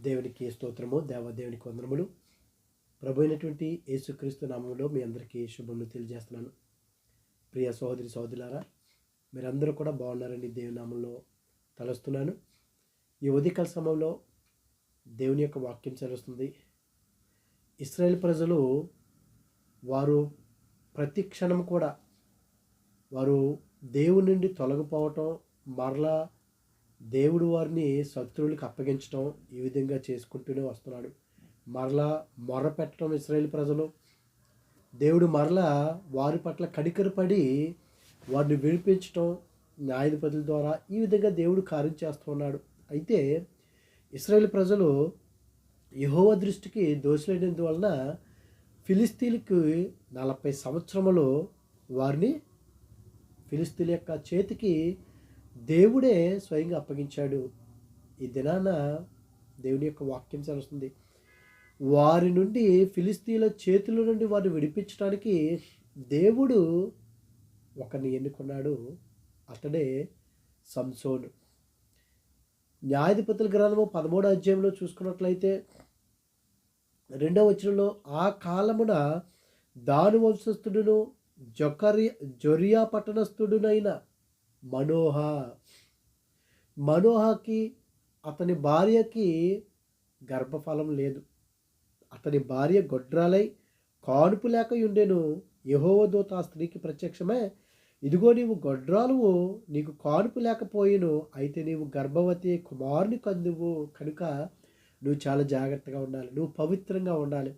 దేవునికి స్తోత్రము, దేవదేవునికి వందనములు. ప్రభు అయినటువంటి యేసుక్రీస్తు నామంలో మీ అందరికీ శుభములు తెలియజేస్తున్నాను. ప్రియ సహోదరి సహోదరులారా, మీరందరూ కూడా బాగున్నారని దేవుని నామంలో తలుస్తున్నాను. ఈ ఉదయకాల సమయంలో దేవుని యొక్క వాక్యం సెలవుస్తుంది. ఇశ్రాయేల్ ప్రజలు వారు ప్రతి క్షణం కూడా వారు దేవుని నుండి తొలగిపోవటం, మరలా దేవుడు వారిని శత్రువులకు అప్పగించడం, ఈ విధంగా చేసుకుంటూనే వస్తున్నాడు. మరలా మొర్ర పెట్టడం ఇశ్రాయేల్ ప్రజలు, దేవుడు మరలా వారి పట్ల కనికరపడి వారిని విడిపించడం న్యాయాధిపతుల ద్వారా, ఈ విధంగా దేవుడు కార్యం చేస్తున్నాడు. అయితే ఇశ్రాయేల్ ప్రజలు యెహోవా దృష్టికి దోషులైనందువలన ఫిలిస్తీన్లకు 40 సంవత్సరములు వారిని ఫిలిస్తీన్ల యొక్క చేతికి దేవుడే స్వయంగా అప్పగించాడు. ఈ దినాన దేవుని యొక్క వాక్యం సెలవుస్తుంది. వారి నుండి ఫిలిస్తీన్ల చేతుల నుండి వారిని విడిపించడానికి దేవుడు ఒకరిని ఎన్నుకున్నాడు. అతడే సంసోను. న్యాయాధిపతుల గ్రంథము 13వ అధ్యాయంలో చూసుకున్నట్లయితే 2వ వచనంలో, ఆ కాలమున దాను వంశస్థుడును జొరియా పట్టణస్థుడునైన మనోహకి అతని భార్యకి గర్భఫలం లేదు. అతని భార్య గొడ్రాలై కానుపు లేక ఉండెను. యెహోవా దూత ఆ స్త్రీకి ప్రత్యక్షమై, ఇదిగో నీవు గొడ్రాలువు, నీకు కానుపు లేకపోయిను, అయితే నీవు గర్భవతి కుమారుని కందువు, కనుక నువ్వు చాలా జాగ్రత్తగా ఉండాలి, నువ్వు పవిత్రంగా ఉండాలి.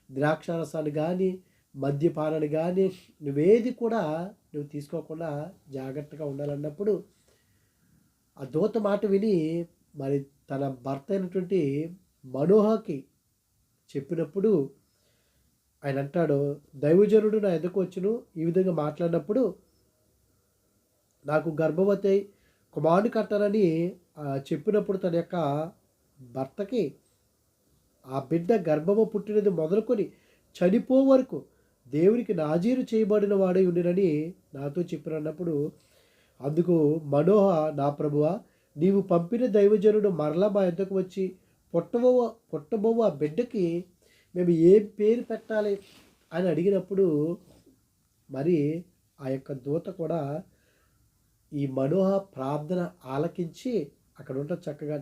ద్రాక్షారసాన్ని కానీ మద్యపానాన్ని కానీ నువ్వేది కూడా నువ్వు తీసుకోకుండా జాగ్రత్తగా ఉండాలన్నప్పుడు ఆ దూత మాట విని మరి తన భర్త అయినటువంటి మనోహకి చెప్పినప్పుడు ఆయన అంటాడు, దైవజనుడు నా ఎదుకు వచ్చును, ఈ విధంగా మాట్లాడినప్పుడు నాకు గర్భవతి కుమారుని కట్టాలని చెప్పినప్పుడు తన యొక్క భర్తకి ఆ బిడ్డ గర్భము పుట్టినది మొదలుకొని చనిపో వరకు దేవునికి నాజీరు చేయబడిన వాడై ఉండినని నాతో చెప్పినప్పుడు, అందుకు మనోహ, నా ప్రభువా, నీవు పంపిన దైవజనుడు మరలా మా యొద్దకు వచ్చి పుట్టబోవు ఆ బిడ్డకి మేము ఏం పేరు పెట్టాలి అని అడిగినప్పుడు మరి ఆ యొక్క దూత కూడా ఈ మనోహ ప్రార్థన ఆలకించి అక్కడ ఉంటుంది చక్కగా.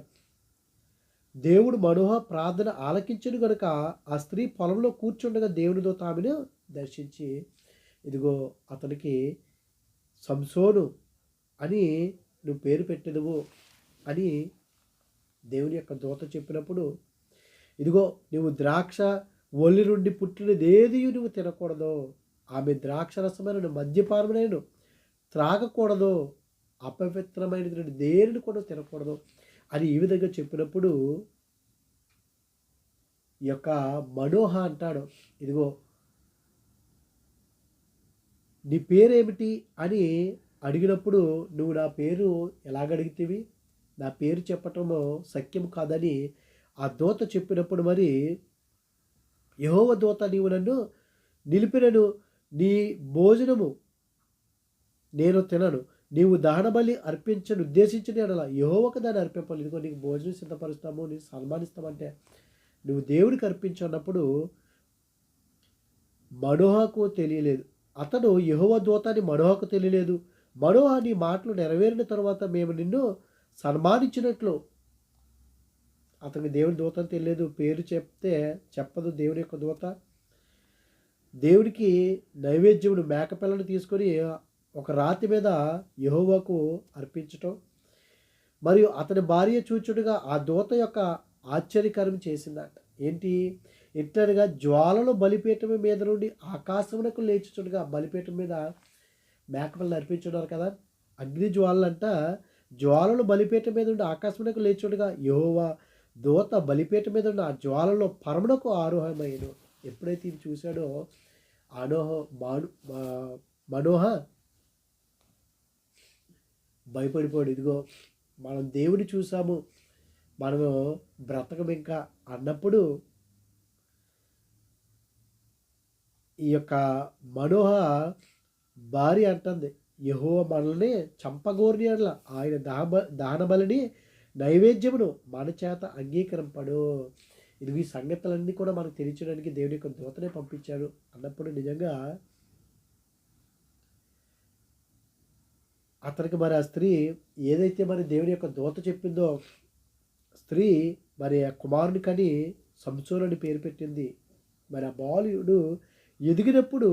దేవుడు మనోహ ప్రార్థన ఆలకించను కనుక ఆ స్త్రీ పొలంలో కూర్చుండగా దేవుని దూత ఆమెను దర్శించి, ఇదిగో అతనికి సంసోను అని నువ్వు పేరు పెట్టెదవు అని దేవుని యొక్క దూత చెప్పినప్పుడు, ఇదిగో నువ్వు ద్రాక్ష ఒల్లి నుండి పుట్టినదేది నువ్వు తినకూడదు, ఆమె ద్రాక్ష రసమైన మద్యపానమైన త్రాగకూడదు, అపవిత్రమైనటువంటి దేనిని కూడా తినకూడదు అని ఈ విధంగా చెప్పినప్పుడు ఈ యొక్క మనోహ అంటాడు, ఇదిగో నీ పేరేమిటి అని అడిగినప్పుడు, నువ్వు నా పేరు ఎలాగడిగితేవి, నా పేరు చెప్పటము సత్యం కాదని ఆ దూత చెప్పినప్పుడు, మరి యెహోవా దూత, నీవు నన్ను నిలిపినను, నీ భోజనము నేను తినను, నీవు దహనబలి అర్పించను ఉద్దేశించిన ఎడల యెహోవాకు దాన్ని అర్పింపాలి. ఇదిగో నీకు భోజనం సిద్ధపరుస్తాము, నీకు సన్మానిస్తామంటే నువ్వు దేవుడికి అర్పించన్నప్పుడు మనోహకు తెలియలేదు. అతడు యెహోవా దూత అని మనోహకు తెలియలేదు. మనోహ, నీ మాటలు నెరవేరిన తర్వాత మేము నిన్ను సన్మానించినట్లు, అతనికి దేవుని దూత అని తెలియలేదు. పేరు చెప్తే చెప్పదు దేవుని యొక్క దూత. దేవుడికి నైవేద్యమును మేకపిల్లను తీసుకొని ఒక రాతి మీద యెహోవాకు అర్పించటం, మరియు అతని భార్య చూచుడుగా ఆ దూత యొక్క ఆశ్చర్యకరం చేసిందట. ఏంటి? ఎట్లనగా జ్వాలలో బలిపీఠం మీద నుండి ఆకాశమునకు లేచుచుడుగా, బలిపీఠం మీద మేకపిల్లని అర్పించున్నారు కదా, అగ్ని జ్వాలలంట, జ్వాలలు బలిపీఠం మీద నుండి ఆకాశమునకు లేచుడుగా యెహోవా దూత బలిపీఠం మీద ఉన్న ఆ జ్వాలలో పరమునకు ఆరోహణమైను. ఎప్పుడైతే ఇది చూశాడో మనోహ భయపడిపోయాడు. ఇదిగో మనం దేవుని చూసాము, మనము బ్రతకం ఇంకా అన్నప్పుడు ఈ యొక్క మనోహ భార్య అంటుంది, యెహోవా మనల్ని చంపగోరిని అట్లా ఆయన దహన బలిని నైవేద్యమును మన చేత అంగీకరింపడు. ఇది ఈ సంగతులన్నీ కూడా మనకు తెలియచేయడానికి దేవుని యొక్క దూతనే పంపించాడు అన్నప్పుడు నిజంగా అతనికి మరి ఆ స్త్రీ ఏదైతే మరి దేవుని యొక్క దూత చెప్పిందో స్త్రీ మరి ఆ కుమారుని కని సంసోను అని పేరు పెట్టింది. మరి ఆ బాలుడు ఎదిగినప్పుడు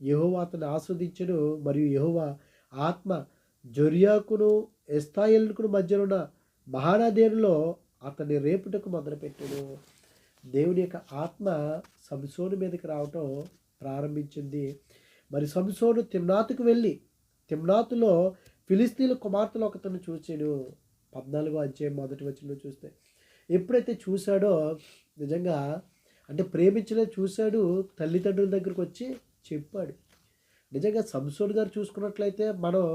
యెహోవా అతన్ని ఆస్వాదించెను. మరియు యెహోవా ఆత్మ జొర్యాకును ఎస్తాయేలుకును మధ్యన ఉన్న మహానదేరులో అతన్ని రేపుటకు మొదలుపెట్టాడు. దేవుని యొక్క ఆత్మ సంసోను మీదకి రావటం ప్రారంభించింది. మరి సంసోను తిమ్నాతుకు వెళ్ళి తిమ్నాతులో ఫిలిస్తీన్ల కుమార్తెలు ఒకతను చూచాడు. 14వ అధ్యాయం మొదటి వచనంలో చూస్తే ఎప్పుడైతే చూశాడో నిజంగా అంటే ప్రేమించలేదు చూశాడు, తల్లిదండ్రుల దగ్గరకు వచ్చి చెప్పాడు. నిజంగా సంసోను గారు చూసుకున్నట్లయితే మనం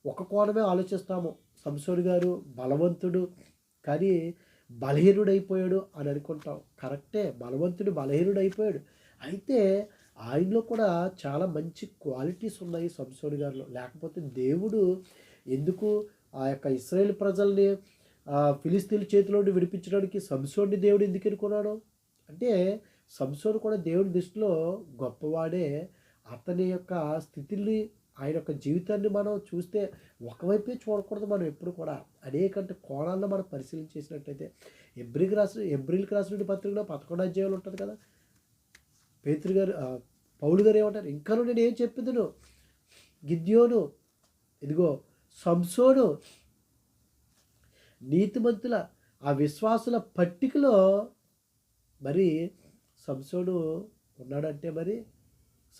ఒక కోణమే ఆలోచిస్తాము. సంసోను గారు బలవంతుడు కానీ బలహీనుడైపోయాడు అని అనుకుంటాం. కరెక్టే, బలవంతుడు బలహీనుడైపోయాడు. అయితే ఆయనలో కూడా చాలా మంచి క్వాలిటీస్ ఉన్నాయి సంసోను గారిలో. లేకపోతే దేవుడు ఎందుకు ఆ యొక్క ఇశ్రాయేల్ ప్రజల్ని ఫిలిస్తీన్ల చేతిలో నుండి విడిపించడానికి సంసోన్ని దేవుడు ఎందుకు ఎన్నుకున్నాడు అంటే సంసోను కూడా దేవుని దృష్టిలో గొప్పవాడే. అతని యొక్క స్థితిని ఆయన యొక్క జీవితాన్ని మనం చూస్తే ఒకవైపే చూడకూడదు. మనం ఎప్పుడు కూడా అనేక కోణాల్లో మనం పరిశీలన చేసినట్లయితే ఎబ్రిల్కి రాసిన పత్రికలో 11 అధ్యాయాలు ఉంటుంది కదా. పేతురు గారు పౌలు గారు ఏమంటారు, ఇంకనూ నేను ఏం చెప్పేదను గిద్యోను ఇదిగో సంసోను నీతిమంతుల ఆ విశ్వాసుల పట్టికలో మరి సంసోను ఉన్నాడంటే మరి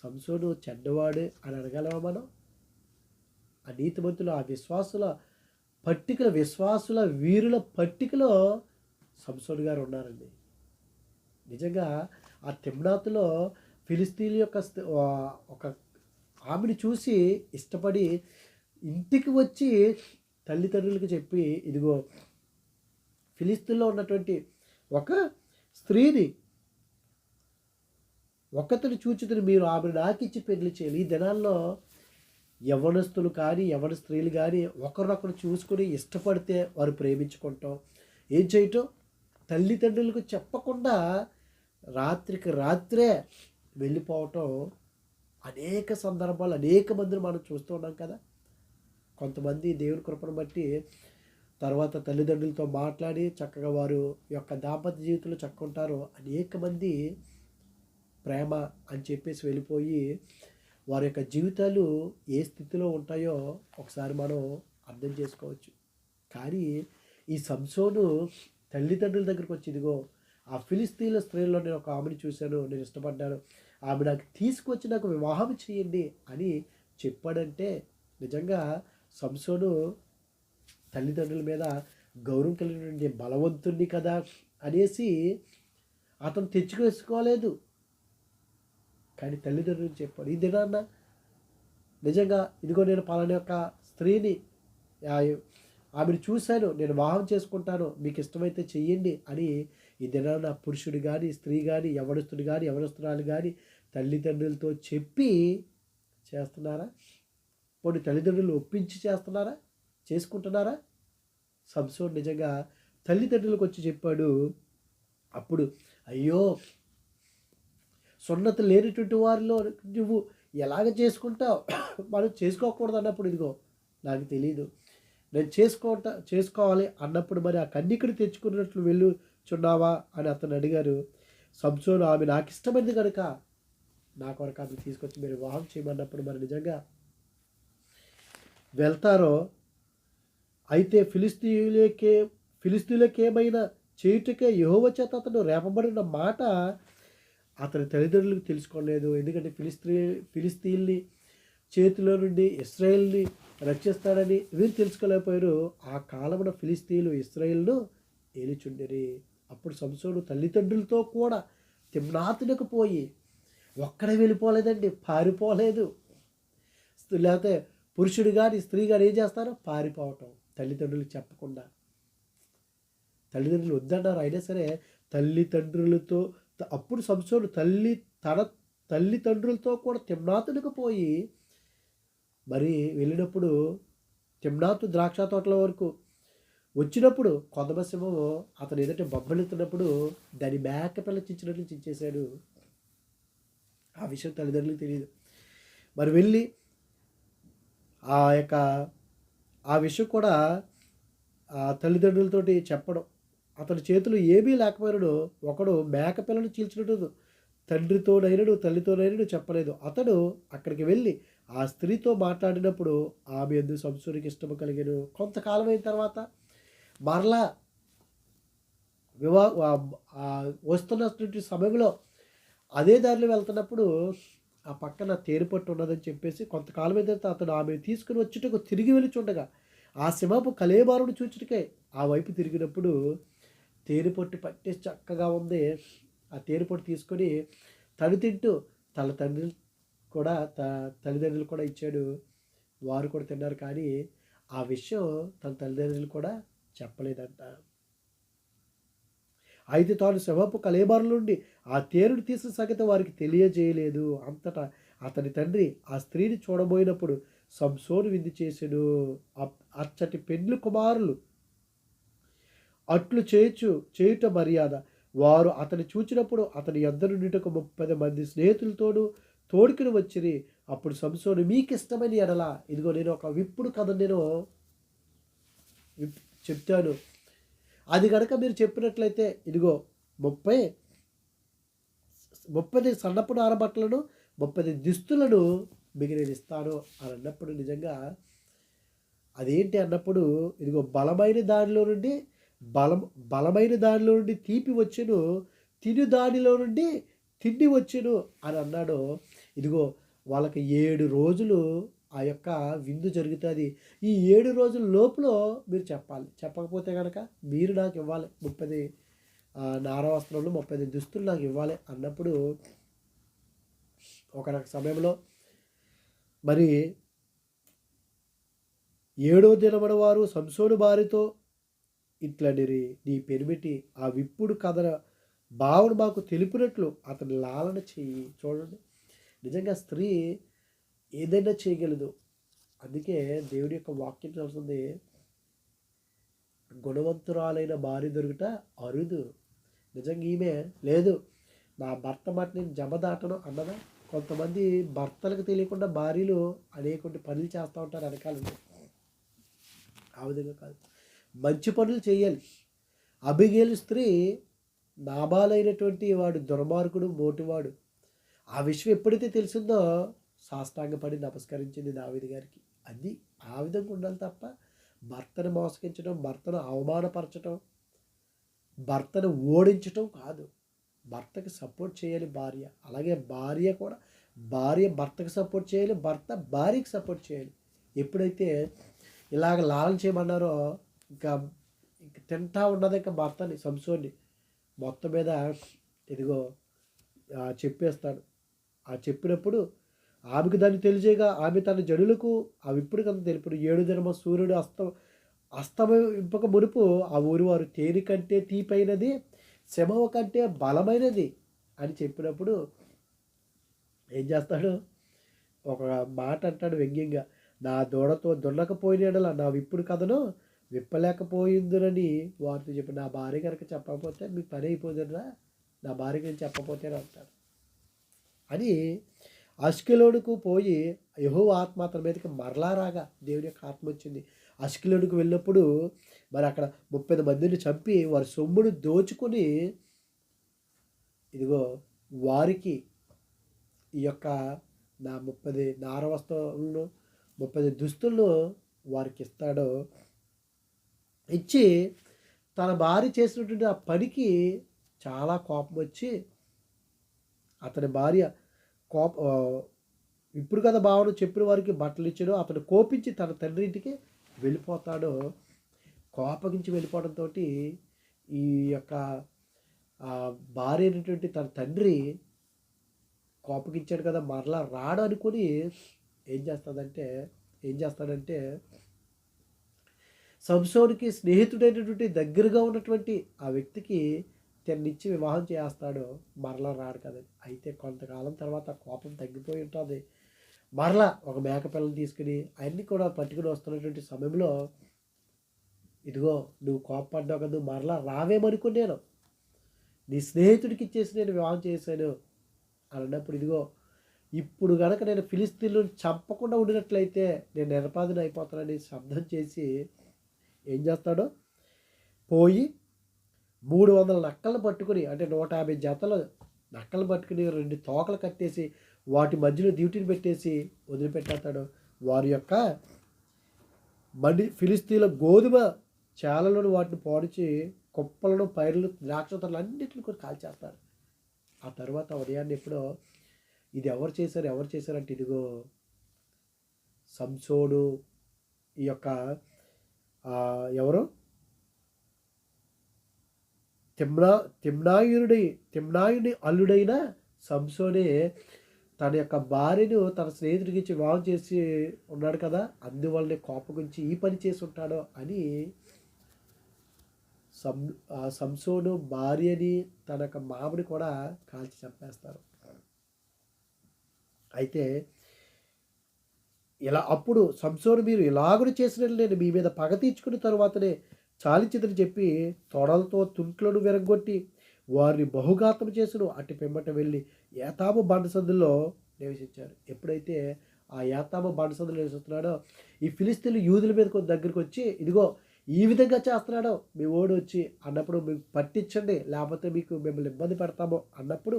సంసోను చెడ్డవాడు అని అడగలమా మనం? ఆ నీతిమంతులు ఆ విశ్వాసుల పట్టికల విశ్వాసుల వీరుల పట్టికలో సంసోను గారు ఉన్నారండి. నిజంగా ఆ తిమ్నాతులో ఫిలిస్తీన్ల యొక్క ఒక ఆమెను చూసి ఇష్టపడి ఇంటికి వచ్చి తల్లిదండ్రులకు చెప్పి ఇదిగో ఫిలిస్తీన్లో ఉన్నటువంటి ఒక స్త్రీని ఒకతను చూచుతుని మీరు ఆమెను నాకిచ్చి పెళ్లి చేయాలి. ఈ దినాల్లో యవ్వనస్తులు కానీ యవ్వన స్త్రీలు కానీ ఒకరినొకరు చూసుకుని ఇష్టపడితే వారు ప్రేమించుకుంటాం. ఏం చేయటం తల్లిదండ్రులకు చెప్పకుండా రాత్రికి రాత్రే వెళ్ళిపోవటం అనేక సందర్భాలు అనేక మందిని మనం చూస్తూ ఉన్నాం కదా. కొంతమంది దేవుని కృపను బట్టి తర్వాత తల్లిదండ్రులతో మాట్లాడి చక్కగా వారు యొక్క దాంపత్య జీవితంలో చక్కుంటారు. అనేక మంది ప్రేమ అని చెప్పేసి వెళ్ళిపోయి వారి యొక్క జీవితాలు ఏ స్థితిలో ఉంటాయో ఒకసారి మనం అర్థం చేసుకోవచ్చు. కానీ ఈ సంసోను తల్లిదండ్రుల దగ్గరికి వచ్చి ఇదిగో ఆ ఫిలిస్తీన్ల స్త్రీల్లో నేను ఒక ఆమెను చూశాను, నేను ఇష్టపడ్డాను, ఆమె నాకు తీసుకొచ్చి నాకు వివాహం చేయండి అని చెప్పాడంటే నిజంగా సంసోను తల్లిదండ్రుల మీద గౌరవం కలిగినటువంటి బలవంతుణ్ణి కదా అనేసి అతను తెచ్చుకేసుకోలేదు. కానీ తల్లిదండ్రులు చెప్పాడు, ఈ దినాన్న నిజంగా ఇదిగో నేను పలానా యొక్క స్త్రీని ఆమెను చూశాను, నేను వివాహం చేసుకుంటాను, మీకు ఇష్టమైతే చెయ్యండి అని ఈ దినాన్న పురుషుడు కానీ స్త్రీ కానీ యవనస్తుడు కానీ యవనస్తురాలు కానీ తల్లిదండ్రులతో చెప్పి చేస్తున్నారా? పోనీ తల్లిదండ్రులు ఒప్పించి చేస్తున్నారా? చేసుకుంటున్నారా? సంసోను నిజంగా తల్లిదండ్రులకు వచ్చి చెప్పాడు. అప్పుడు అయ్యో సున్నతి లేనటువంటి వారిలో నువ్వు ఎలాగ చేసుకుంటావు, మనం చేసుకోకూడదు అన్నప్పుడు ఇదిగో నాకు తెలియదు, నేను చేసుకోవాలి అన్నప్పుడు మరి ఆ కన్యకని తెచ్చుకున్నట్లు వెళ్ళుచున్నావా అని అతను అడిగారు. సంసోను ఆమె నాకు ఇష్టమైనది కనుక నా కొరకు ఆమె తీసుకొచ్చి మీరు వివాహం చేయమన్నప్పుడు మరి నిజంగా వెళ్తారో అయితే ఫిలిస్తీన్లకేమైనా చేయుటకే యెహోవా చేత అతను రేపబడిన మాట అతని తల్లిదండ్రులకు తెలుసుకోలేదు. ఎందుకంటే ఫిలిస్తీన్ని చేతిలో నుండి ఇశ్రాయేల్ని రక్షిస్తాడని వీరు తెలుసుకోలేకపోయారు. ఆ కాలమున ఫిలిస్తీన్లు ఇశ్రాయేల్ను ఏలుచుండిరి. అప్పుడు సంసోను తల్లిదండ్రులతో కూడా తిమ్నాతునకు పోయి ఒక్కడే వెళ్ళిపోలేదండి, పారిపోలేదు. లేకపోతే పురుషుడు కానీ స్త్రీ కానీ ఏం చేస్తారో పారిపోవటం తల్లిదండ్రులకు చెప్పకుండా. తల్లిదండ్రులు వద్దన్నారు అయినా సరే తల్లిదండ్రులతో అప్పుడు సంసోను తన తల్లిదండ్రులతో కూడా తిమ్నాతునకు పోయి మరి వెళ్ళినప్పుడు తిమ్నాతు ద్రాక్ష తోటల వరకు వచ్చినప్పుడు కొదమ సింహము అతను ఎదుట బొబ్బలుతున్నప్పుడు దాని మేకపిల్ల చించినట్లు చించేశాడు. ఆ విషయం తల్లిదండ్రులకు తెలియదు. మరి వెళ్ళి ఆ యొక్క ఆ విషయం కూడా ఆ తల్లిదండ్రులతోటి చెప్పడం. అతని చేతిలో ఏమీ లేకపోయినాడు. ఒకడు మేకపిల్లను చీల్చినట్టు తండ్రితోనైనడు తల్లితోనైనడు చెప్పలేదు. అతడు అక్కడికి వెళ్ళి ఆ స్త్రీతో మాట్లాడినప్పుడు ఆమె యందు సంసోనుకి ఇష్టము కలిగెను. కొంతకాలం అయిన తర్వాత మరలా వస్తున్నటువంటి సమయంలో అదే దారిలో వెళ్తున్నప్పుడు ఆ పక్కన తేనెపట్టు ఉన్నదని చెప్పేసి కొంతకాలం అయిన తర్వాత అతడు ఆమె తీసుకుని వచ్చుటకు తిరిగి వెళ్ళుచుండగా ఆ సింహపు కళేబరమును చూచుటకే ఆ వైపు తిరిగినప్పుడు తేనెపట్టు పట్టేసి చక్కగా ఉంది. ఆ తేనెపట్టు తీసుకొని తను తింటూ తన తండ్రి కూడా తల్లిదండ్రులు కూడా ఇచ్చాడు. వారు కూడా తిన్నారు. కానీ ఆ విషయం తన తల్లిదండ్రులు కూడా చెప్పలేదంట. అయితే తాను సింహపు కళేబరం నుండి ఆ తేనెను తీసిన సంగతి వారికి తెలియజేయలేదు. అంతటా అతని తండ్రి ఆ స్త్రీని చూడబోయినప్పుడు సంసోను విందు చేసెను. అచ్చటి పెండ్లి కుమారులు అట్లు చేయుట మర్యాద. వారు అతని చూచినప్పుడు అతని యొద్ద నుండిటకు 30 మంది స్నేహితులతోనూ తోడుకుని వచ్చిరి. అప్పుడు సంసోను, మీకు ఇష్టమైన ఎడల ఇదిగో నేను ఒక విప్పుడు కథ నేను చెప్తాను. అది కనుక మీరు చెప్పినట్లయితే ఇదిగో 30 సన్నపు నార బట్టలను 30 దుస్తులను మీకు నేను ఇస్తాను అని అన్నప్పుడు నిజంగా అదేంటి అన్నప్పుడు ఇదిగో బలమైన దానిలో నుండి తీపి వచ్చెను, తిను దానిలో నుండి తిండి వచ్చెను అని అన్నాడు. ఇదిగో వాళ్ళకి 7 రోజులు ఆ యొక్క విందు జరుగుతుంది. ఈ 7 రోజుల లోపల మీరు చెప్పాలి. చెప్పకపోతే కనుక మీరు నాకు ఇవ్వాలి 30 నార వస్త్రాలు 30 దుస్తులు నాకు ఇవ్వాలి అన్నప్పుడు ఒక సమయంలో మరి 7వ దినమున వారు సంసోను భార్యతో ఇట్లనిరి, నీ పెనిమిటి ఆ విప్పుడు కథ భావన మాకు తెలిపినట్లు అతని లాలన చెయ్యి. చూడండి, నిజంగా స్త్రీ ఏదైనా చేయగలదు. అందుకే దేవుడి యొక్క వాక్యం తెలుస్తుంది, గుణవంతురాలైన భార్య దొరుకుట అరుదు. నిజంగా ఈమె లేదు నా భర్త మాట నేను జమదాటను అన్నదా. కొంతమంది భర్తలకు తెలియకుండా భార్యలు అనేక పనులు చేస్తూ ఉంటారు వెనకాలండి. ఆ విధంగా కాదు, మంచి పనులు చేయాలి. అబిగేలు స్త్రీ నాబాలైనటువంటి వాడు దుర్మార్గుడు, మోటివాడు. ఆ విషయం ఎప్పుడైతే తెలిసిందో సాష్టాంగపడి నమస్కరించింది దావీదు గారికి. అది ఆ విధంగా ఉండాలి తప్ప భర్తను మోసగించడం, భర్తను అవమానపరచడం, భర్తను ఓడించడం కాదు. భర్తకి సపోర్ట్ చేయాలి భార్య. అలాగే భార్య భర్తకు సపోర్ట్ చేయాలి, భర్త భార్యకి సపోర్ట్ చేయాలి. ఎప్పుడైతే ఇలాగ లాలన చేయమన్నారో ఇంకా తింటా ఉన్నది ఇంకా భర్తని సంసోన్ని మొత్తం మీద ఇదిగో చెప్పేస్తాడు. ఆ చెప్పినప్పుడు ఆమెకు దాన్ని తెలియజేయగా ఆమె తన జనులకు ఆ విప్పుడు కథ తెలుపుడు. 7 దినము సూర్యుడు అస్తమింపక మునుపు ఆ ఊరి వారు తేనె కంటే తీపైనది, సింహము కంటే బలమైనది అని చెప్పినప్పుడు ఏం చేస్తాడు, ఒక మాట అంటాడు వ్యంగ్యంగా, నా దూడతో దున్నకపోయిన నా విప్పుడు కథను విప్పలేకపోయిందునని వారితో చెప్పి, నా భార్య కనుక చెప్పకపోతే మీ పని అయిపోతుందా, నా భార్యకి నేను చెప్పకపోతే అంటాడు అని. అష్కెలోనుకు పోయి యెహోవా ఆత్మ అతని మీదకి మరలా రాగా దేవుని యొక్క ఆత్మ వచ్చింది. అష్కెలోనుకు వెళ్ళినప్పుడు మరి అక్కడ 30 మందిని చంపి వారి సొమ్మును దోచుకొని ఇదిగో వారికి ఈ యొక్క నా 30 నార వస్త్రాలను 30 దుస్తులను వారికి ఇస్తాడు. ఇచ్చి తన భార్య చేసినటువంటి ఆ పనికి చాలా కోపం వచ్చి అతని భార్య ఇప్పుడు కదా భావన చెప్పిన వారికి బట్టలు ఇచ్చాడు. అతను కోపించి తన తండ్రి ఇంటికి వెళ్ళిపోతాడు. కోపగించి వెళ్ళిపోవడంతో ఈ యొక్క భార్య అయినటువంటి తన తండ్రి కోపగించాడు కదా మరలా రాడు అనుకుని ఏం చేస్తాడంటే సంసోనుకి స్నేహితుడైనటువంటి దగ్గరగా ఉన్నటువంటి ఆ వ్యక్తికి తెన్నిచ్చి వివాహం చేస్తాడు. మరలా రాడు కదండి. అయితే కొంతకాలం తర్వాత కోపం తగ్గిపోయి ఉంటుంది. మరలా ఒక మేకపిల్లని తీసుకుని అన్నీ కూడా పట్టుకుని వస్తున్నటువంటి సమయంలో ఇదిగో నువ్వు కోప్పడ్డావు కదా, నువ్వు మరలా రావేమనుకున్నాను, నీ స్నేహితుడికి ఇచ్చేసి నేను వివాహం చేశాను అని అన్నప్పుడు, ఇదిగో ఇప్పుడు కనుక నేను ఫిలిస్తీన్లను చంపకుండా ఉండినట్లయితే నేను నిరపాదిని అయిపోతానని శబ్దం చేసి ఏం చేస్తాడో, పోయి 300 నక్కలను పట్టుకుని, అంటే 150 జతలు నక్కలు పట్టుకుని 2 తోకలు కట్టేసి వాటి మధ్యలో డ్యూటీని పెట్టేసి వదిలిపెట్టేస్తాడు. వారి యొక్క ఫిలిస్తీన్ల గోధుమ చాలలోని వాటిని పోడిచి కుప్పలను, పైర్లు, ద్రాక్ష తోటలు అన్నింటిని కూడా కాల్చేస్తారు. ఆ తర్వాత ఉదయాన్నే ఎప్పుడో ఇది ఎవరు చేశారంటే, ఇదిగో సంసోను ఈ యొక్క ఎవరు తిమ్నాయుని అల్లుడైన సంసోనే తన యొక్క భార్యను తన స్నేహితుడికి ఇచ్చి వివాహం చేసి ఉన్నాడు కదా, అందువల్లనే కోపగించి ఈ పని చేసి ఉంటాడో అని సంసోను భార్యని తన యొక్క మామని కూడా కాల్చి చంపేస్తారు. అయితే ఇలా అప్పుడు సంసోను, మీరు ఇలాగున చేసినట్లు నేను మీ మీద పగ తీర్చుకున్న తరువాతనే చాలించిదని చెప్పి తొడలతో తుంట్లను విరగొట్టి వారిని బహుఘాతం చేసును. అటు పిమ్మట వెళ్ళి ఏతాము బండసందుల్లో నివసించారు. ఎప్పుడైతే ఆ ఏతాము బండసందులో నివసిస్తున్నాడో, ఈ ఫిలిస్తీన్లు యూదుల మీద కొంత దగ్గరికి వచ్చి, ఇదిగో ఈ విధంగా చేస్తున్నాడో మీ ఓడి వచ్చి అన్నప్పుడు మీకు పట్టించండి, లేకపోతే మిమ్మల్ని ఇబ్బంది పెడతాము అన్నప్పుడు,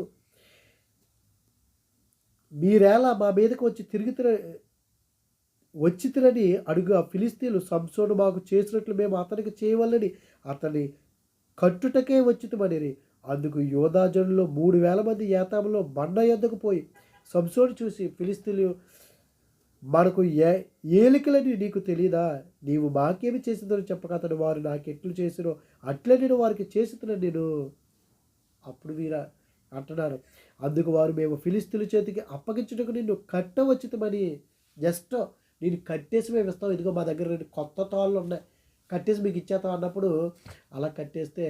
మీరేలా మా మీదకి వచ్చితిరని అడుగు. ఆ ఫిలిస్తీన్లు సంసోను మాకు చేసినట్లు మేము అతనికి చేయవల్లని అతని కట్టుటకే వచ్చితమనిరి. అందుకు యోధాజనుల్లో 3000 మంది ఏతాములో బండ యొద్దకు పోయి సంసోను చూసి, ఫిలిస్తీన్లు మనకు ఏలికలని నీకు తెలియదా, నీవు మాకేమి చేసిందని చెప్పక అతను వారు నాకు ఎట్లు చేసినో అట్లే నేను వారికి చేస్తున్నాను నేను. అప్పుడు వీరా అంటున్నారు, అందుకు వారు, మేము ఫిలిస్తీన్ల చేతికి అప్పగించుటకు నిన్ను కట్టవచ్చితమని, జస్ట్ నేను కట్టేసి మేము ఇస్తాం, ఇదిగో మా దగ్గర 2 కొత్త తాళ్ళు ఉన్నాయి, కట్టేసి మీకు ఇచ్చేస్తాం అన్నప్పుడు అలా కట్టేస్తే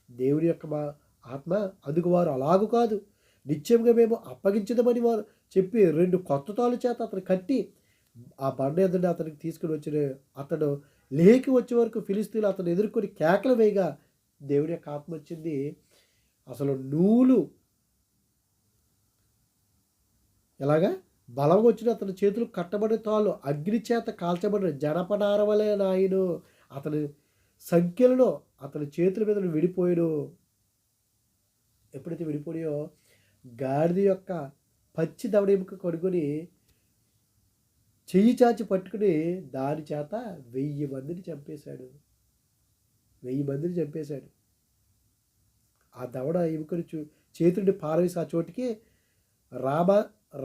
దేవుడి యొక్క మా ఆత్మ, అందుకు వారు అలాగూ కాదు, నిశ్చయంగా మేము అప్పగించదమని వారు చెప్పి 2 కొత్త తాళ్ళు చేత అతను కట్టి ఆ బండ ఎదుట అతనికి తీసుకుని వచ్చిన అతడు లేకి వచ్చే వరకు ఫిలిస్తీన్లు అతను ఎదుర్కొని కేకలు వేయగా దేవుడి యొక్క ఆత్మ వచ్చింది. అసలు నూలు ఎలాగా బలంగా వచ్చిన అతని చేతులు కట్టబడిన తాళ్ళు అగ్ని చేత కాల్చబడిన జనపనారవలే నాయను, అతని సంఖ్యలను అతని చేతుల మీద విడిపోయాడు. ఎప్పుడైతే విడిపోయాయో గాడిద యొక్క పచ్చి దవడ ఎముక కొనుక్కొని చెయ్యి చాచి పట్టుకుని దాని చేత 1000 మందిని చంపేశాడు. 1000 మందిని చంపేశాడు. ఆ దవడ ఎముకని చేతుడిని పారవేసి ఆ చోటికి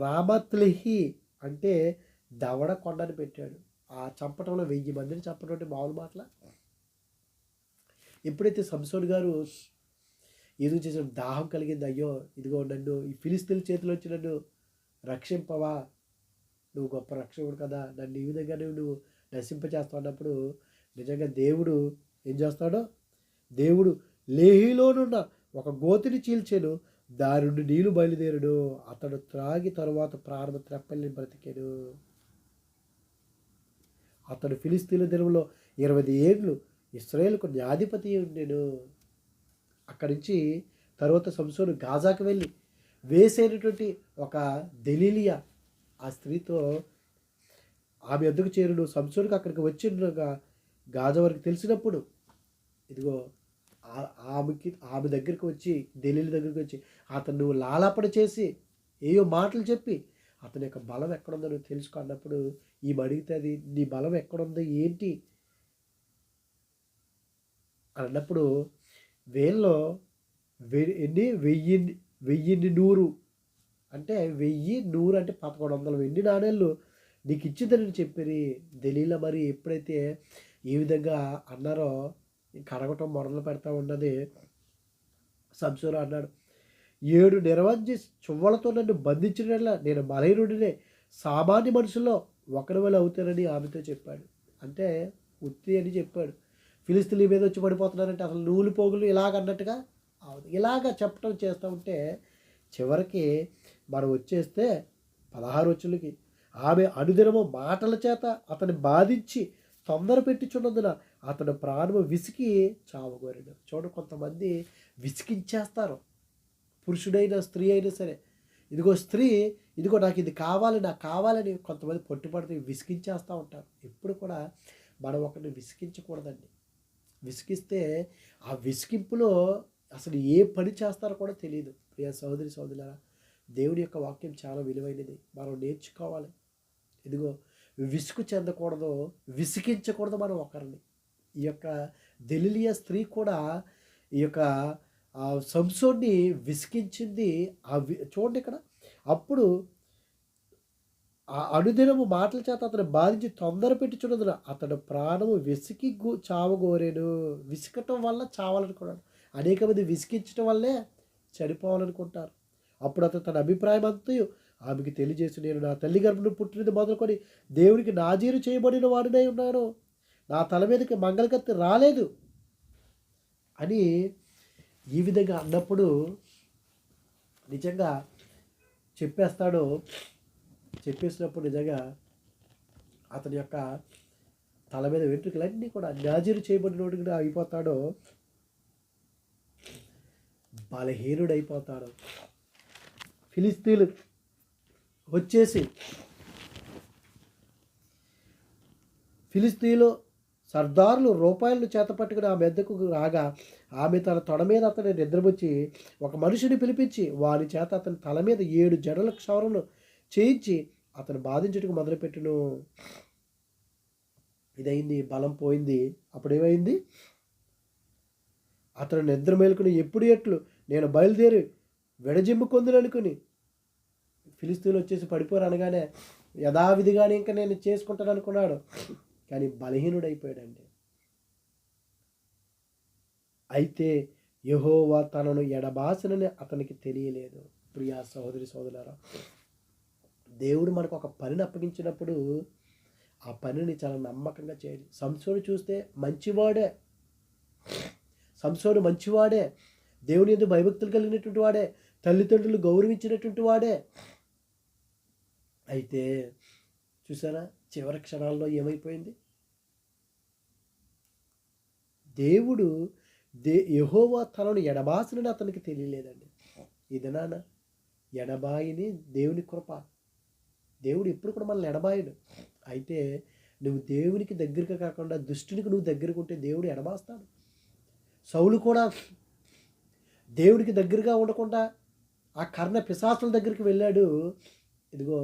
రామత్లిహి అంటే దవడ కొండని పెట్టాడు. ఆ చంపటంలో 1000 మందిని చంపడం అంటే మామూలు మాటల. ఎప్పుడైతే సంసోను గారు ఏదో చేసిన దాహం కలిగింది, అయ్యో ఇదిగో నన్ను ఈ ఫిలిస్తీన్ల చేతిలో వచ్చి నన్ను రక్షింపవా, నువ్వు గొప్ప రక్షకుడు కదా, నన్ను ఈ విధంగా నువ్వు నశింపచేస్తావు అన్నప్పుడు నిజంగా దేవుడు ఏం చేస్తాడో, దేవుడు లేహిలోనున్న ఒక గోతిని చీల్చాను, దాని నుండి నీళ్లు బయలుదేరుడు, అతడు త్రాగి తరువాత ప్రారంభ త్రెప్పల్ని బ్రతికాడు. అతడు ఫిలిస్తీన్ల దినంలో 20 ఏళ్ళు ఇశ్రాయేలుకు న్యాయాధిపతి ఉండెను. అక్కడి నుంచి తర్వాత సంసోను గాజాకు వెళ్ళి వేసైనటువంటి ఒక దెలీలియా ఆ స్త్రీతో ఆమె వద్దకు చేరుడు. సంసోనుకు అక్కడికి వచ్చిండగా గాజా వరకు తెలిసినప్పుడు ఇదిగో ఆమె దగ్గరికి వచ్చి, దెలీలి దగ్గరికి వచ్చి అతను నువ్వు లాలాపన చేసి ఏయో మాటలు చెప్పి అతని యొక్క బలం ఎక్కడుందో నువ్వు తెలుసుకో అన్నప్పుడు ఈమె అడిగితే, అది నీ బలం ఎక్కడుందో ఏంటి అన్నప్పుడు వీళ్ళలో 1100 అంటే 1100 అంటే 1100 వెండి నాణేళ్ళు నీకు ఇచ్చిందని చెప్పి దెలీలా మరి ఎప్పుడైతే ఈ విధంగా అన్నారో కడగటం మొదలు పెడతా ఉన్నది. సంసోను అన్నాడు, 7 నిర్వంజి చువ్వలతో నన్ను బంధించినట్లా నేను బలహీనుడినే, సామాన్య మనుషుల్లో ఒకరి వల్ల అవుతానని ఆమెతో చెప్పాడు. అంటే ఉత్తి అని చెప్పాడు. ఫిలిస్తీన్ల మీద వచ్చి పడిపోతున్నారంటే అసలు నూలు పోగులు ఇలాగన్నట్టుగా ఇలాగ చెప్పడం చేస్తూ ఉంటే చివరికి మనం వచ్చేస్తే 16 వచ్చులకి ఆమె అనుదినము మాటల చేత అతన్ని బాధించి తొందర పెట్టించున్నందున అతడు ప్రాణము విసికి చావగోరెను. చూడండి, కొంతమంది విసికించేస్తారు. పురుషుడైనా స్త్రీ అయినా సరే, ఇదిగో స్త్రీ, ఇదిగో నాకు ఇది కావాలి, నాకు కావాలని కొంతమంది పట్టుబడితే విసికించేస్తూ ఉంటారు. ఎప్పుడు కూడా మనం ఒకరిని విసికించకూడదండి. విసిగిస్తే ఆ విసిగింపులో అసలు ఏ పని చేస్తారో కూడా తెలియదు. ప్రియ సహోదరి సహోదరులారా, దేవుడి యొక్క వాక్యం చాలా విలువైనది, మనం నేర్చుకోవాలి. ఇదిగో విసుగు చెందకూడదు, విసిగించకూడదు మనం ఒకరిని. ఈ యొక్క దెలీలియా స్త్రీ కూడా ఈ యొక్క సంసోన్ని విసిగించింది. చూడండి ఇక్కడ, అప్పుడు ఆ అనుదినము మాటల చేత అతను బాధించి తొందర పెట్టుచున్నది అతడు ప్రాణము విసికి చావగోరేను. విసికటం వల్ల చావాలనుకున్నాడు. అనేక మంది విసిగించడం వల్లే చనిపోవాలనుకుంటారు. అప్పుడు అతను తన అభిప్రాయం అంతయు ఆమెకి తెలియజేసి, నేను నా తల్లి గర్భను పుట్టినది మొదలుకొని దేవునికి నాజీరు చేయబడిన వాడినై ఉన్నాను, నా తల మీదకి మంగళకత్తి రాలేదు అని ఈ విధంగా అన్నప్పుడు నిజంగా చెప్పేసినప్పుడు నిజంగా అతని యొక్క తల మీద వెంట్రుకలన్నీ కూడా నాజీరు చేయబడినోడుగా అయిపోతాడో, బలహీనుడైపోతాడు. ఫిలిస్తీన్లు వచ్చేసి ఫిలిస్తీన్లు సర్దారులు రూపాయలను చేతపట్టుకుని ఆమె ఎద్దకు రాగా ఆమె తన తొడ మీద అతని నిద్రపుచ్చి ఒక మనిషిని పిలిపించి వారి చేత అతని తల మీద 7 జడల క్షౌరను చేయించి అతను బాధించుటకు మొదలుపెట్టును. ఇదైంది, బలం పోయింది. అప్పుడేమైంది, అతను నిద్ర మేలుకుని ఎప్పుడు ఎట్లు నేను బయలుదేరి విడజిమ్ముకొందును అనుకుని ఫిలిస్తీన్లు వచ్చేసి పడిపోరు అనగానే యథావిధిగానే ఇంకా నేను చేసుకుంటాను అనుకున్నాడు. కానీ బలహీనుడైపోయాడండి. అయితే యెహోవా తనను ఎడబాసనని అతనికి తెలియలేదు. ప్రియా సహోదరి సహోదరులారా, దేవుడు మనకు ఒక పనిని అప్పగించినప్పుడు ఆ పనిని చాలా నమ్మకంగా చేయాలి. సంసోను చూస్తే మంచివాడే, సంసోను మంచివాడే, దేవుని యందు భయభక్తులు కలిగినటువంటి వాడే, తల్లిదండ్రులు గౌరవించినటువంటి వాడే. అయితే చూసారా, చివరి క్షణాల్లో ఏమైపోయింది, యెహోవా తనను ఎడబాసినని అతనికి తెలియలేదండి. ఈ దినాన ఎడబాయిని దేవుని కృప. దేవుడు ఎప్పుడు కూడా మనల్ని ఎడబాయడు. అయితే నువ్వు దేవునికి దగ్గరగా కాకుండా దుష్టునికి నువ్వు దగ్గరకు ఉంటే దేవుడు ఎడబాస్తాడు. సౌలు కూడా దేవుడికి దగ్గరగా ఉండకుండా ఆ కర్ణ పిశాచుల దగ్గరికి వెళ్ళాడు. ఇదిగో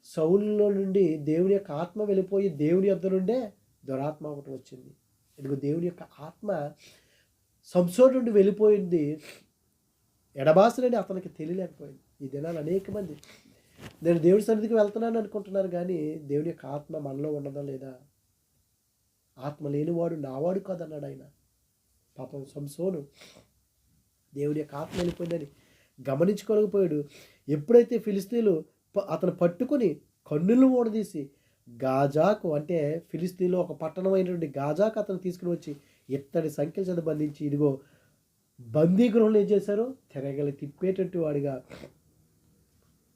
సౌలులో నుండి దేవుని యొక్క ఆత్మ వెళ్ళిపోయి దేవుని యొద్ద నుండే దురాత్మ ఒకటి వచ్చింది. ఇదిగో దేవుని యొక్క ఆత్మ సంసోను నుండి వెళ్ళిపోయింది. ఎడబాసులని అతనికి తెలియలేకపోయింది. ఈ దినాలు అనేక మంది నేను దేవుడి సన్నిధికి వెళ్తున్నాను అనుకుంటున్నారు, కానీ దేవుని యొక్క ఆత్మ మనలో ఉండదా లేదా? ఆత్మ లేనివాడు నావాడు కాదన్నాడు ఆయన. పాపం సంసోను దేవుని యొక్క ఆత్మ వెళ్ళిపోయిందని గమనించుకోలేకపోయాడు. ఎప్పుడైతే ఫిలిస్తీన్లు అతను పట్టుకొని కన్నులు ఓడదీసి గాజాకు, అంటే ఫిలిస్తీన్లో ఒక పట్టణం అయినటువంటి గాజాకు అతను తీసుకుని వచ్చి ఇత్తడి సంఖ్యల చేత బంధించి, ఇదిగో బందీ గృహంలో ఏం చేశారు, తిరగలి తిప్పేటట్టు వాడిగా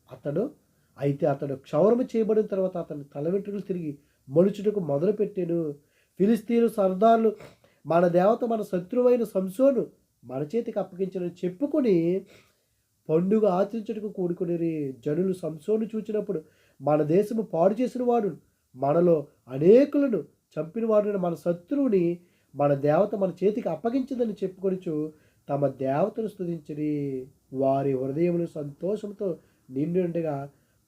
అతడు క్షౌరము చేయబడిన తర్వాత అతని తల వెంట్రుకలు తిరిగి మొలుచుటకు మొదలుపెట్టాను. ఫిలిస్తీన్లు సర్దార్లు మన దేవత మన శత్రువైన సంసోను మన చేతికి అప్పగించని చెప్పుకొని పండుగ ఆచరించుటకు కూడుకుని జనులు సంసోను చూచినప్పుడు మన దేశము పాడు చేసిన వాడు, మనలో అనేకులను చంపిన వాడు, మన శత్రువుని మన దేవత మన చేతికి అప్పగించదని చెప్పుకొనిచు తమ దేవతను స్తుతించిరి. వారి హృదయములు సంతోషంతో నిండి ఉండగా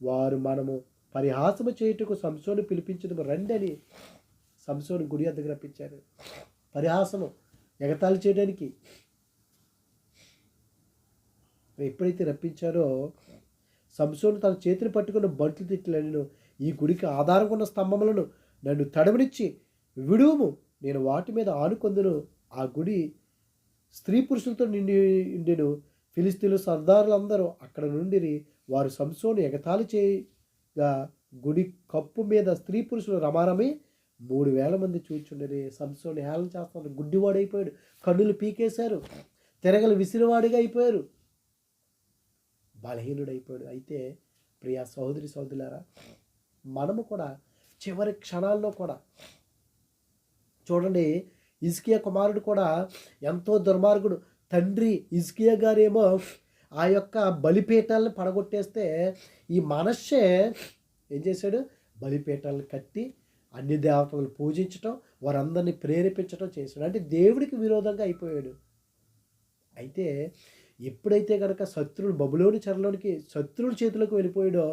వారు మనము పరిహాసము చేయుటకు సంసోను పిలిపించడం రండి అని సంసోను గుడి వద్దకు రప్పించారు. పరిహాసము, ఎగతాళి చేయడానికి ఎప్పుడైతే రప్పించారో సంసోను తన చేతిని పట్టుకున్న బంట్లు తిట్లను, ఈ గుడికి ఆధారంగా ఉన్న స్తంభములను నన్ను తడవనిచ్చి విడువుము, నేను వాటి మీద ఆనుకొందును. ఆ గుడి స్త్రీ పురుషులతో నిండెను. ఫిలిస్తీన్లు సర్దారులందరూ అక్కడ నుండి వారు సంసోను ఎగతాళి చేయగా గుడి కప్పు మీద స్త్రీ పురుషులు రమారమి 3000 మంది చూచుండరి. సంసోను హేళన చేస్తున్నారు. గుడ్డివాడైపోయాడు, కన్నులు పీకేశారు, తిరగలు విసిరివాడిగా అయిపోయారు, బలహీనుడైపోయాడు. అయితే ప్రియా సహోదరి సహోదరులారా, మనము కూడా చివరి క్షణాల్లో కూడా చూడండి, హిజ్కియా కుమారుడు కూడా ఎంతో దుర్మార్గుడు. తండ్రి హిజ్కియా గారేమో ఆ యొక్క బలిపీఠాలను పడగొట్టేస్తే, ఈ మనష్షే ఏం చేశాడు? బలిపీఠాలను కట్టి అన్ని దేవతలను పూజించటం, వారందరినీ ప్రేరేపించటం చేశాడు. అంటే దేవుడికి విరోధంగా అయిపోయాడు. అయితే ఎప్పుడైతే కనుక శత్రువుడు బబులోని చెరలోనికి శత్రువుల చేతిలోకి వెళ్ళిపోయాడో,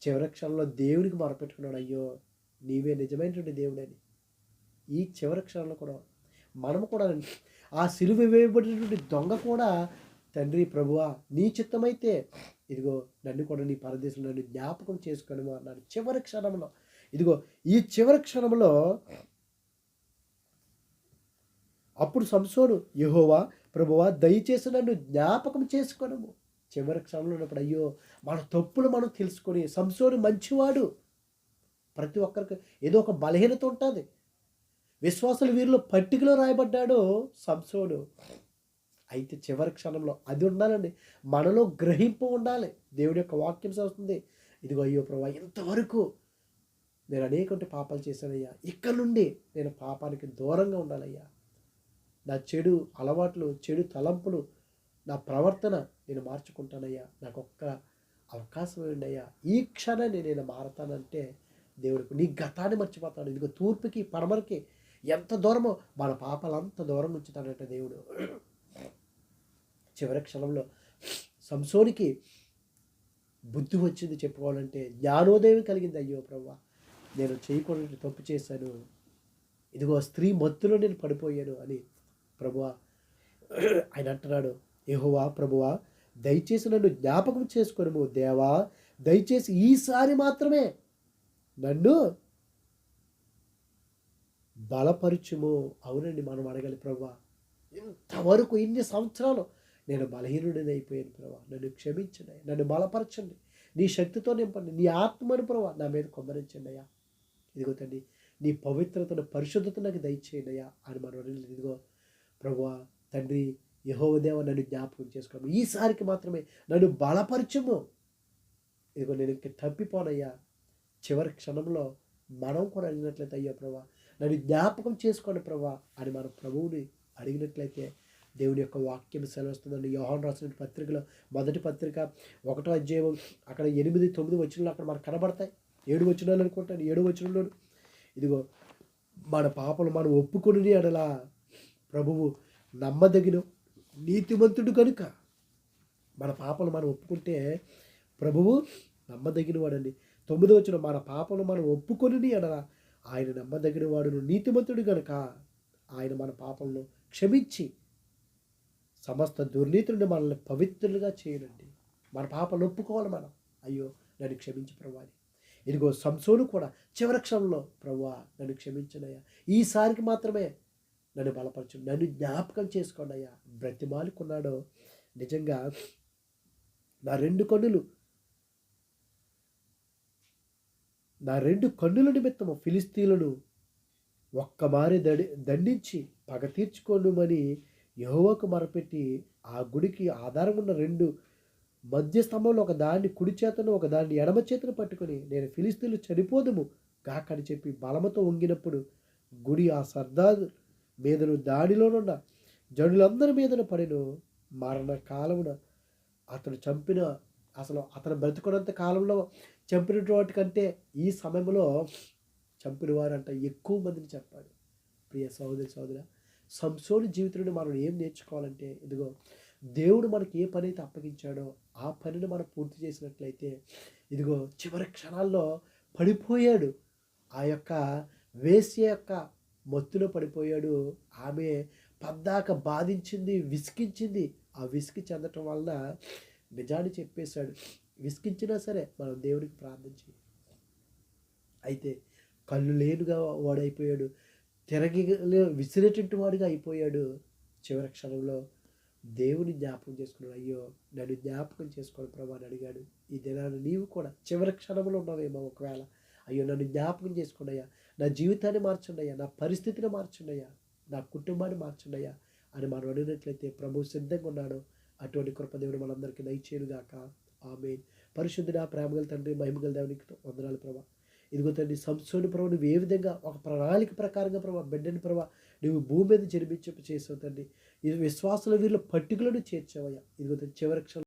చివరి క్షణంలో దేవునికి మొరపెట్టుకున్నాడు, అయ్యో నీవే నిజమైనటువంటి దేవుడని. ఈ చివరి క్షణంలో కూడా మనము కూడా ఆ సిలువ వేయబడినటువంటి దొంగ కూడా, తండ్రి ప్రభువా నీ చిత్తమైతే ఇదిగో నన్ను కూడా నీ పరదేశంలో నన్ను జ్ఞాపకం చేసుకొనుము అన్నాడు చివరి క్షణంలో. ఇదిగో ఈ చివరి క్షణంలో అప్పుడు సంసోను, యెహోవా ప్రభువా దయచేసి నన్ను జ్ఞాపకం చేసుకొనుము. చివరి క్షణంలో ఉన్నప్పుడు అయ్యో మన తప్పులు మనం తెలుసుకొని, సంసోను మంచివాడు. ప్రతి ఒక్కరికి ఏదో ఒక బలహీనత ఉంటుంది. విశ్వాసుల వీరిలో పట్టికలో రాయబడ్డాడు సంసోను. అయితే చివరి క్షణంలో అది ఉండాలండి, మనలో గ్రహింపు ఉండాలి. దేవుడి యొక్క వాక్యం వస్తుంది, ఇదిగో అయ్యో ప్రభా ఇంతవరకు నేను అనేక పాపాలు చేశానయ్యా, ఇక్కడ నుండి నేను పాపానికి దూరంగా ఉండాలయ్యా. నా చెడు అలవాట్లు, చెడు తలంపులు, నా ప్రవర్తన నేను మార్చుకుంటానయ్యా. నాకు ఒక్క అవకాశం ఇవ్వండి అయ్యా, ఈ క్షణాన్ని నేను మారతానంటే దేవుడికి నీ గతాన్ని మర్చిపోతాడు. ఇదిగో తూర్పుకి పడమరకి ఎంత దూరమో మన పాపాలు అంత దూరం ఉంచుతాడంట దేవుడు. చివరి క్షణంలో సంసోనికి బుద్ధి వచ్చింది చెప్పుకోవాలంటే, జ్ఞానోదయం కలిగింది. అయ్యో ప్రభువా నేను చేయకూడని తప్పు చేశాను, ఇదిగో స్త్రీ మత్తులో నేను పడిపోయాను అని ప్రభువా ఆయన అంటున్నాడు. యెహోవా ప్రభువా దయచేసి నన్ను జ్ఞాపకం చేసుకొనుము, దేవా దయచేసి ఈసారి మాత్రమే నన్ను బలపరచుము. అవునండి, మనం అడగాలి, ప్రభువా ఇంతవరకు ఇన్ని సంవత్సరాలు నేను బలహీనుడిని అయిపోయాను ప్రభా, నన్ను క్షమించండి, నన్ను బలపరచండి, నీ శక్తితో నింపండి, నీ ఆత్మను ప్రభా నా మీద కొమ్మరించండి అయ్యా. ఇదిగో తండ్రి నీ పవిత్రతను పరిశుద్ధతను నాకు దయచేయండి అయ్యా అని మనం అడిగి, ఇదిగో ప్రభువా తండ్రి యెహోవా దేవా నన్ను జ్ఞాపకం చేసుకోము, ఈసారికి మాత్రమే నన్ను బలపరచుము. ఇదిగో నేను ఇంక తప్పిపోనయ్యా. చివరి క్షణంలో మనం కూడా అడిగినట్లయితే, అయ్యా ప్రభా నన్ను జ్ఞాపకం చేసుకోండి ప్రభా అని మనం ప్రభువుని అడిగినట్లయితే దేవుని యొక్క వాక్యం సెలవుస్తుందండి. యోహాను రాసిన పత్రికలో మొదటి పత్రిక 1వ అధ్యాయం అక్కడ 8, 9 వచనాలు అక్కడ మనకు కనబడతాయి. 7 వచనాలు అనుకుంటాను, 7 వచనంలో ఇదిగో మన పాపలు మనం ఒప్పుకొని అడలా ప్రభువు నమ్మదగిన నీతిమంతుడు కనుక, మన పాపలు మనం ఒప్పుకుంటే ప్రభువు నమ్మదగిన వాడండి. 9వ వచనం, మన పాపలు మనం ఒప్పుకొని అడలా ఆయన నమ్మదగిన వాడును నీతిమంతుడు కనుక ఆయన మన పాపలను క్షమించి సమస్త దుర్నీతి నుండి మనల్ని పవిత్రులుగా చేయనండి. మన పాపలు ఒప్పుకోవాలి మనం, అయ్యో నన్ను క్షమించి ప్రభువా అని. ఇదిగో సంసోను కూడా చివరి క్షణంలో ప్రభువా నన్ను క్షమించనయ్యా, ఈసారికి మాత్రమే నన్ను బలపరచు, నన్ను జ్ఞాపకం చేసుకోండి అయ్యా బ్రతిమాలుకున్నాడో. నిజంగా నా రెండు కన్నుల నిమిత్తము ఫిలిస్తీన్లను ఒక్కమారి దండించి పగ తీర్చుకోనుమని యెహోవాకు మొరపెట్టి, ఆ గుడికి ఆధారం ఉన్న 2 మధ్య స్తంభంలో ఒక దాన్ని కుడి చేతను ఒక దాన్ని ఎడమ చేతను పట్టుకొని, నేను ఫిలిస్తీన్లు చనిపోదుము కాకని చెప్పి బలముతో వంగినప్పుడు గుడి ఆ సర్దారు మీదను దాడిలోనున్న జనులందరి మీదను పడిను. మరణ కాలమున అతడు చంపిన, అసలు అతను బ్రతుకున్నంత కాలంలో చంపినటువంటి కంటే ఈ సమయంలో చంపిన వారంట ఎక్కువ మందిని చెప్పాడు. ప్రియ సహోదర సంసోను జీవితంలో మనం ఏం నేర్చుకోవాలంటే, ఇదిగో దేవుడు మనకి ఏ పని అయితే అప్పగించాడో ఆ పనిని మనం పూర్తి చేసినట్లయితే, ఇదిగో చివరి క్షణాల్లో పడిపోయాడు. ఆ యొక్క వేశ్య యొక్క మత్తులో పడిపోయాడు. ఆమె పద్దాక బాధించింది, విసిగించింది. ఆ విసిగి చెందటం వలన నిజాన్ని చెప్పేశాడు. విసిగించినా సరే మనం దేవుడికి ప్రార్థించి, అయితే కళ్ళు లేనుగా వాడైపోయాడు, తిరగి విసిరేటట్టు వాడిగా అయిపోయాడు. చివరి క్షణంలో దేవుని జ్ఞాపకం చేసుకున్నాడు. అయ్యో నన్ను జ్ఞాపకం చేసుకోండి ప్రభా అని అడిగాడు. ఈ దినాన్ని నీవు కూడా చివరి క్షణంలో ఉన్నావేమో, ఒకవేళ అయ్యో నన్ను జ్ఞాపకం చేసుకోండి అయ్యా, నా జీవితాన్ని మార్చండి అయ్యా, నా పరిస్థితిని మార్చండి అయ్యా, నా కుటుంబాన్ని మార్చండి అయ్యా అని మనం అడిగినట్లయితే ప్రభువు సిద్ధంగా ఉన్నాడు. అటువంటి కృపదేవుడు మనందరికీ దయచేయుగాక. ఆమేన్. పరిశుద్ధుడా, ప్రేమగల తండ్రి, మహిమగల దేవునికి వందనాలు ప్రభా. ఇదిగో తండ్రి సంసోను ప్రభు నువ్వు ఏ విధంగా ఒక ప్రణాళిక ప్రకారంగా ప్రభావ బిడ్డని ప్రభావ నువ్వు భూమి మీద జన్మించ చేసావు తండ్రి. ఇది విశ్వాసుల వీరిలో పట్టికలను చేర్చావయ్యా. ఇదిగో తండ్రి చివరి క్షణం